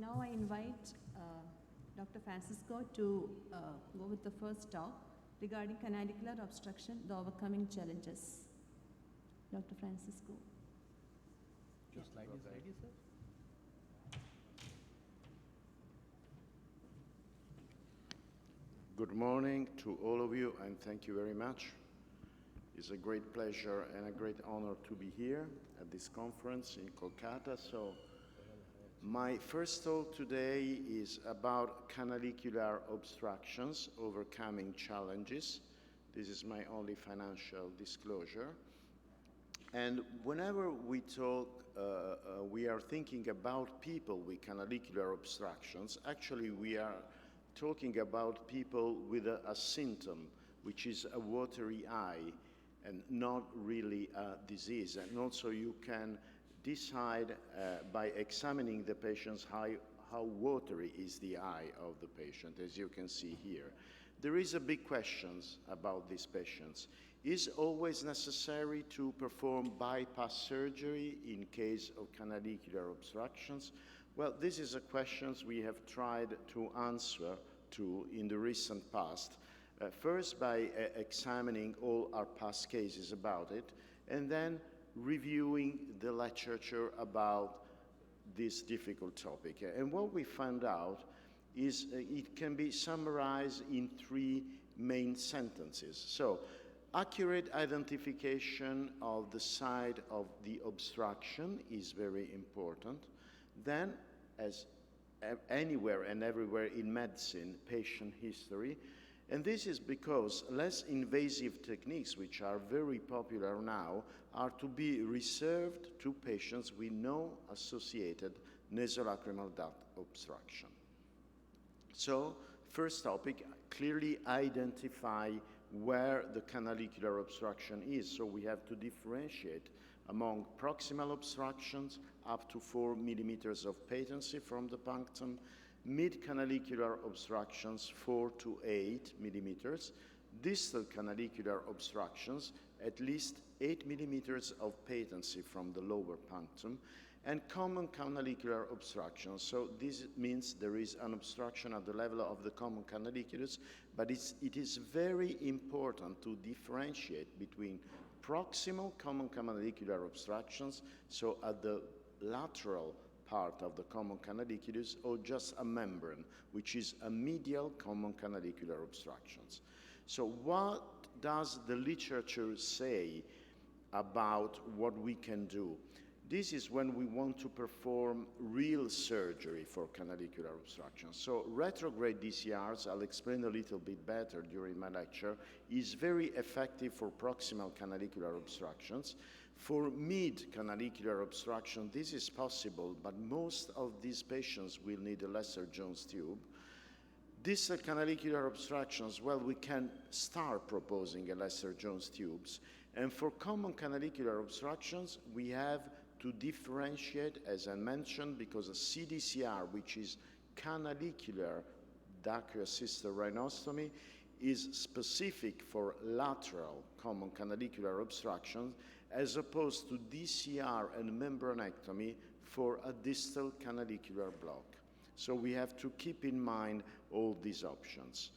now I invite Dr. Francesco to go with the first talk regarding canalicular obstruction, the overcoming challenges. Dr. Francesco. Your slide is ready, sir? Good morning to all of you, and thank you very much. It's a great pleasure and a great honor to be here at this conference in Kolkata. So my first talk today is about canalicular obstructions, overcoming challenges. This is my only financial disclosure. And whenever we talk, we are thinking about people with canalicular obstructions. Actually, we are talking about people with a symptom, which is a watery eye, and not really a disease. And also you can decide by examining the patient how watery is the eye of the patient, as you can see here. There is a big question about these patients. Is it always necessary to perform bypass surgery in case of canalicular obstructions? Well, this is a question we have tried to answer to in the recent past. First by examining all our past cases about it, and then reviewing the literature about this difficult topic. And what we found out is it can be summarized in 3 main sentences. So, accurate identification of the site of the obstruction is very important. Then, as anywhere and everywhere in medicine, patient history. And this is because less invasive techniques, which are very popular now, are to be reserved to patients with no associated nasolacrimal duct obstruction. So, first topic, clearly identify where the canalicular obstruction is. So we have to differentiate among proximal obstructions up to 4 millimeters of patency from the punctum, mid-canalicular obstructions 4 to 8 millimeters, distal canalicular obstructions at least 8 millimeters of patency from the lower punctum, and common canalicular obstructions. So this means there is an obstruction at the level of the common canaliculus, but it is very important to differentiate between proximal common canalicular obstructions, so at the lateral part of the common canaliculus, or just a membrane, which is a medial common canalicular obstructions. So what does the literature say about what we can do? This is when we want to perform real surgery for canalicular obstruction. So retrograde DCRs, I'll explain a little bit better during my lecture, is very effective for proximal canalicular obstructions. For mid-canalicular obstruction, this is possible, but most of these patients will need a lesser Jones tube. Distal canalicular obstructions, well, we can start proposing a lesser Jones tubes. And for common canalicular obstructions, we have to differentiate, as I mentioned, because a CDCR, which is canalicular duct-assisted rhinostomy, is specific for lateral common canalicular obstructions, as opposed to DCR and membranectomy for a distal canalicular block. So we have to keep in mind all these options.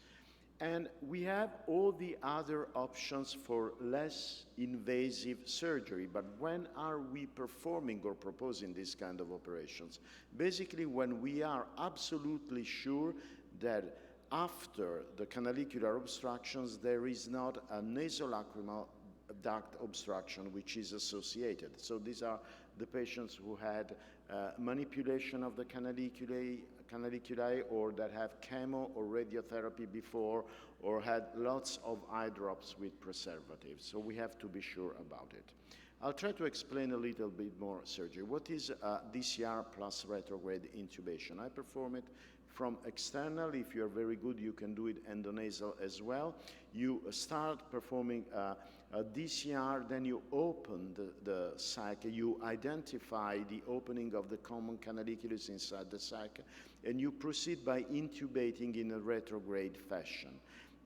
And we have all the other options for less invasive surgery, but when are we performing or proposing this kind of operations? Basically, when we are absolutely sure that after the canalicular obstructions, there is not a nasolacrimal duct obstruction which is associated. So these are the patients who had manipulation of the canaliculi or that have chemo or radiotherapy before, or had lots of eye drops with preservatives. So we have to be sure about it. I'll try to explain a little bit more surgery. What is DCR plus retrograde intubation? I perform it from external. If you're very good, you can do it endonasal as well. You start performing a DCR, then you open the sac, you identify the opening of the common canaliculus inside the sac, and you proceed by intubating in a retrograde fashion.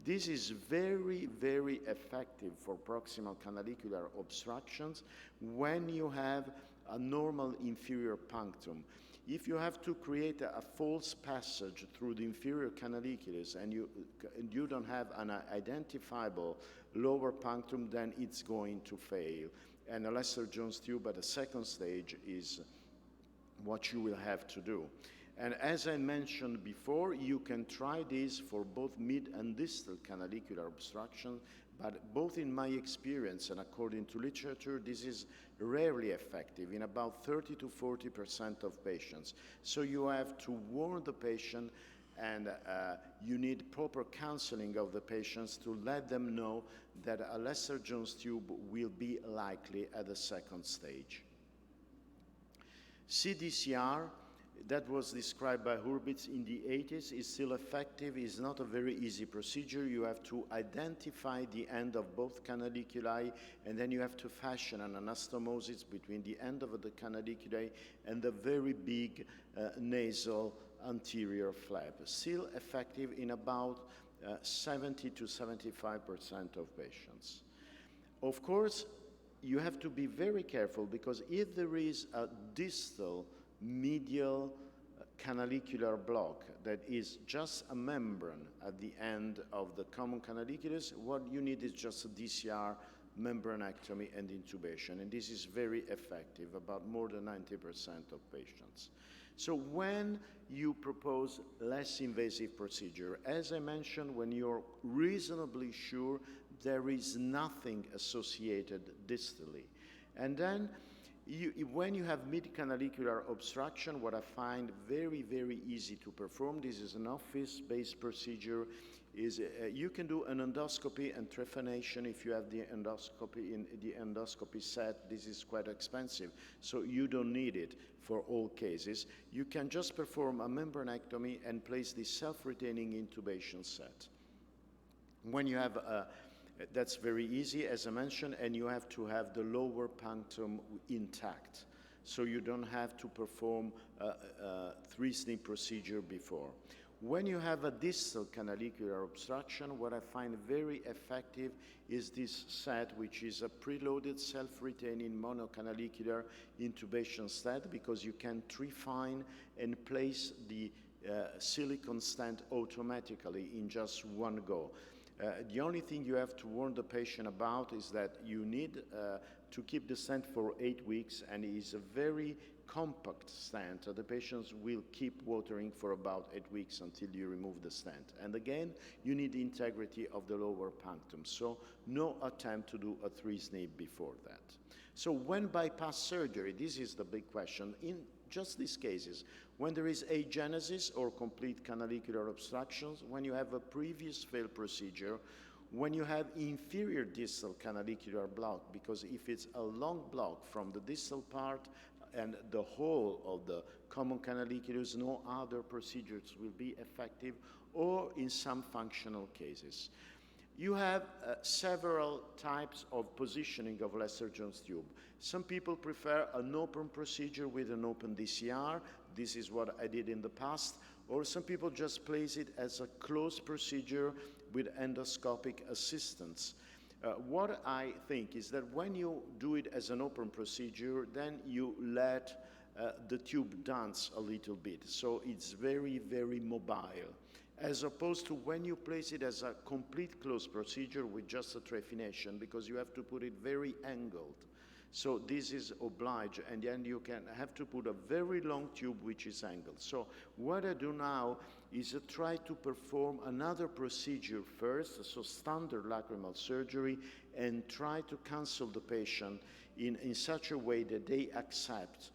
This is very, very effective for proximal canalicular obstructions when you have a normal inferior punctum. If you have to create a false passage through the inferior canaliculus and you don't have an identifiable lower punctum, then it's going to fail. And a Lester-Jones tube at the second stage is what you will have to do. And as I mentioned before, you can try this for both mid and distal canalicular obstruction, but both in my experience and according to literature, this is rarely effective in about 30 to 40% of patients. So you have to warn the patient, and you need proper counseling of the patients to let them know that a Lester-Jones tube will be likely at the second stage. CDCR, that was described by Hurwitz in the 80s, is still effective. It's not a very easy procedure. You have to identify the end of both canaliculi, and then you have to fashion an anastomosis between the end of the canaliculi and the very big nasal anterior flap. Still effective in about 70 to 75% of patients. Of course, you have to be very careful, because if there is a distal medial canalicular block that is just a membrane at the end of the common canaliculus, what you need is just a DCR, membranectomy, and intubation. And this is very effective, about more than 90% of patients. So when you propose less invasive procedure, as I mentioned, when you're reasonably sure there is nothing associated distally, and then when you have mid-canalicular obstruction, what I find very, very easy to perform, this is an office-based procedure, is you can do an endoscopy and trephination if you have the endoscopy in the endoscopy set. This is quite expensive, so you don't need it for all cases. You can just perform a membranectomy and place the self-retaining intubation set. When you have that's very easy, as I mentioned, and you have to have the lower punctum intact, so you don't have to perform a three-snip procedure before. When you have a distal canalicular obstruction, what I find very effective is this set, which is a preloaded self-retaining monocanalicular intubation set, because you can trefine and place the silicone stent automatically in just one go. The only thing you have to warn the patient about is that you need to keep the stent for 8 weeks, and it is a very compact stent. The patients will keep watering for about 8 weeks until you remove the stent. And again, you need the integrity of the lower punctum, so no attempt to do a three-snip before that. So when bypass surgery, this is the big question. In just these cases, when there is agenesis or complete canalicular obstructions, when you have a previous failed procedure, when you have inferior distal canalicular block, because if it's a long block from the distal part and the whole of the common canaliculus, no other procedures will be effective, or in some functional cases. You have several types of positioning of Lester-Jones tube. Some people prefer an open procedure with an open DCR. This is what I did in the past. Or some people just place it as a closed procedure with endoscopic assistance. What I think is that when you do it as an open procedure, then you let the tube dance a little bit. So it's very, very mobile, as opposed to when you place it as a complete closed procedure with just a trephination, because you have to put it very angled. So this is obliged, and then you can have to put a very long tube which is angled. So what I do now is try to perform another procedure first, so standard lacrimal surgery, and try to counsel the patient in such a way that they accept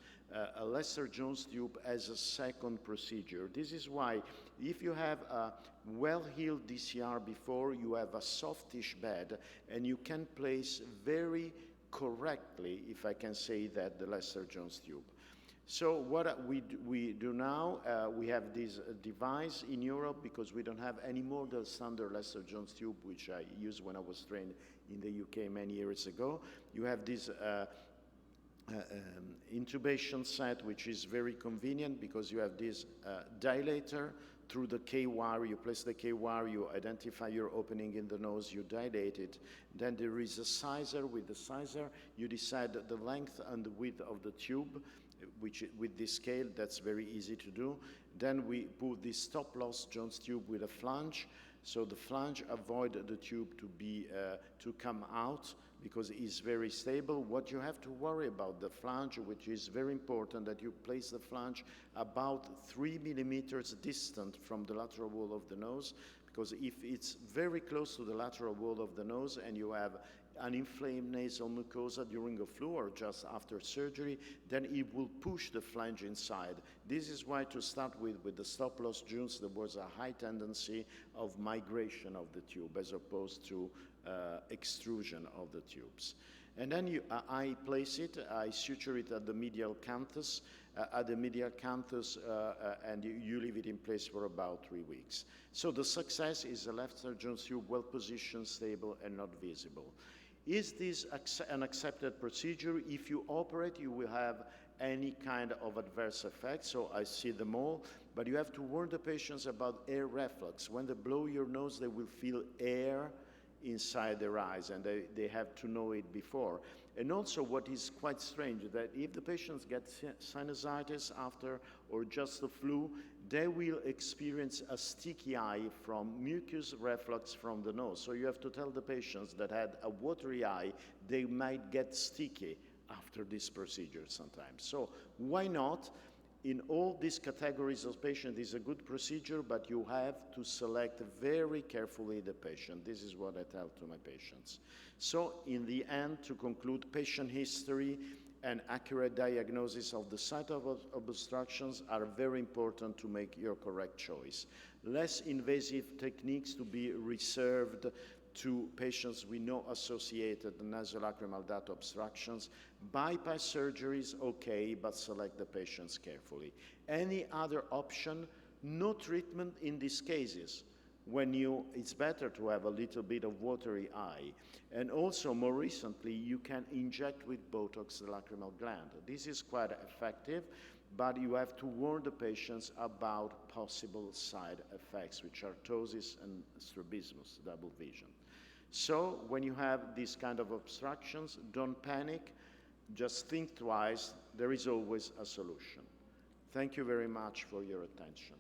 a Lester-Jones tube as a second procedure. This is why if you have a well-healed DCR before, you have a softish bed, and you can place very correctly, if I can say that, the Lester-Jones tube. So what we do now, we have this device in Europe, because we don't have any more the standard Lester-Jones tube, which I used when I was trained in the UK many years ago. You have this intubation set, which is very convenient, because you have this dilator through the K-wire. You place the K-wire, you identify your opening in the nose, you dilate it. Then there is a sizer. With the sizer, you decide the length and the width of the tube, with this scale, that's very easy to do. Then we put this stop-loss Jones tube with a flange. So the flange avoid the tube to come out because it's very stable. What you have to worry about the flange, which is very important, that you place the flange about 3 millimeters distant from the lateral wall of the nose, because if it's very close to the lateral wall of the nose and you have an inflamed nasal mucosa during a flu or just after surgery, then it will push the flange inside. This is why to start with the stop-loss Jones, there was a high tendency of migration of the tube as opposed to extrusion of the tubes. And then I place it, I suture it at the medial canthus, and you leave it in place for about 3 weeks. So the success is the left Jones tube well positioned, stable, and not visible. Is this an accepted procedure? If you operate, you will have any kind of adverse effects, so I see them all, but you have to warn the patients about air reflux. When they blow your nose, they will feel air inside their eyes, and they have to know it before. And also what is quite strange, that if the patients get sinusitis after or just the flu, they will experience a sticky eye from mucus reflux from the nose. So you have to tell the patients that had a watery eye, they might get sticky after this procedure sometimes. So why not? In all these categories of patients, it's a good procedure, but you have to select very carefully the patient. This is what I tell to my patients. So in the end, to conclude, patient history and accurate diagnosis of the site of obstructions are very important to make your correct choice. Less invasive techniques to be reserved to patients with no associated nasolacrimal duct obstructions. Bypass surgeries, okay, but select the patients carefully. Any other option, no treatment in these cases. It's better to have a little bit of watery eye. And also, more recently, you can inject with Botox the lacrimal gland. This is quite effective, but you have to warn the patients about possible side effects, which are ptosis and strabismus, double vision. So when you have these kind of obstructions, don't panic, just think twice, there is always a solution. Thank you very much for your attention.